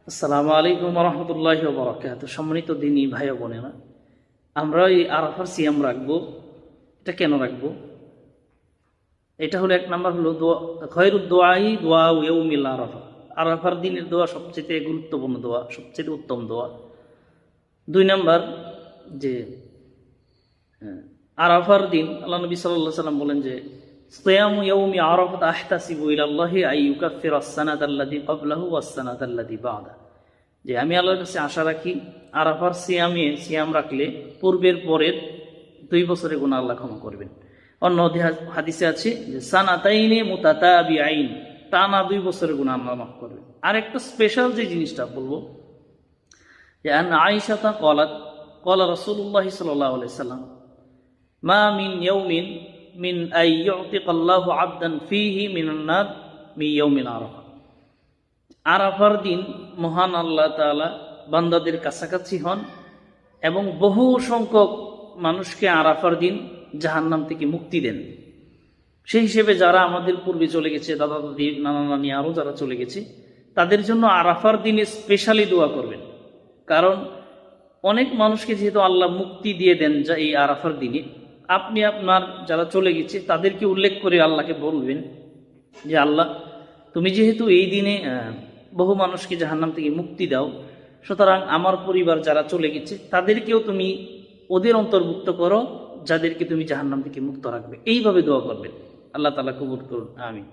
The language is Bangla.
আসসালামু আলাইকুম রহমতুল্লাহি ওয়া বারাকাতুহু। সম্মানিত দিনী ভাই ও বোনেরা, আমরা এই আরাফার সিয়াম রাখবো। এটা কেন রাখবো? এটা হলো, এক নাম্বার হলো দোয়া, খয়রুদ দোয়াই দোয়া ইয়াউমিল আরাফা। আরাফার দিনের দোয়া সবচেয়ে গুরুত্বপূর্ণ দোয়া, সবচেয়ে উত্তম দোয়া। দুই নাম্বার, যে আরাফার দিন আল্লাহ নবী সাল্লাল্লাহু আলাইহি সাল্লাম বলেন যে সিয়ামু ইয়াউমি আরাফাত আহতাসিবু ইলাল্লাহি আন ইউকাফিরাস সানাতাল্লাতী ক্বাবলাহু ওয়াস সানাতাল্লাতী বা'দা। যে আমি আল্লাহর কাছে আশা রাখি আরাফার সিয়াম রাখলে পূর্বের পরের 2 বছরের গুনাহ আল্লাহ ক্ষমা করবেন। অন্য হাদিসে আছে যে সানাতাইনে মুতাতাবিআইন, টানা 2 বছরের গুনাহ আল্লাহ মাফ করবেন। আর একটা স্পেশাল যে জিনিসটা বলবো, যে আন আয়েশা ক্বালাত ক্বালা রাসূলুল্লাহ সাল্লাল্লাহু আলাইহি সাল্লাম মা মিন ইয়াউমিন মিন আই ইউতিকাল্লাহু আবদান ফীহি মিনান নার মি ইয়াউমিল আরাফা। আরাফার দিন মহান আল্লাহ তাআলা বান্দাদের কাছাকাছি হন এবং বহু সংখ্যক মানুষকে আরাফার দিন জাহান্নাম থেকে মুক্তি দেন। সেই হিসেবে যারা আমাদের পূর্বে চলে গেছে, দাদা দাদি, নানা নানি, আরও যারা চলে গেছে, তাদের জন্য আরাফার দিনে স্পেশালি দোয়া করবেন। কারণ অনেক মানুষকে যেহেতু আল্লাহ মুক্তি দিয়ে দেন যা এই আরাফার দিনে, আপনি আপনার যারা চলে গেছে তাদেরকে উল্লেখ করে আল্লাহকে বলবেন যে আল্লাহ, তুমি যেহেতু এই দিনে বহু মানুষকে জাহান্নাম থেকে মুক্তি দাও, সুতরাং আমার পরিবার যারা চলে গেছে তাদেরকেও তুমি ওদের অন্তর্ভুক্ত করো, যাদেরকে তুমি জাহান্নাম থেকে মুক্ত রাখবে। এইভাবে দোয়া করবেন। আল্লাহ তাআলা কবুল করুন, আমিন।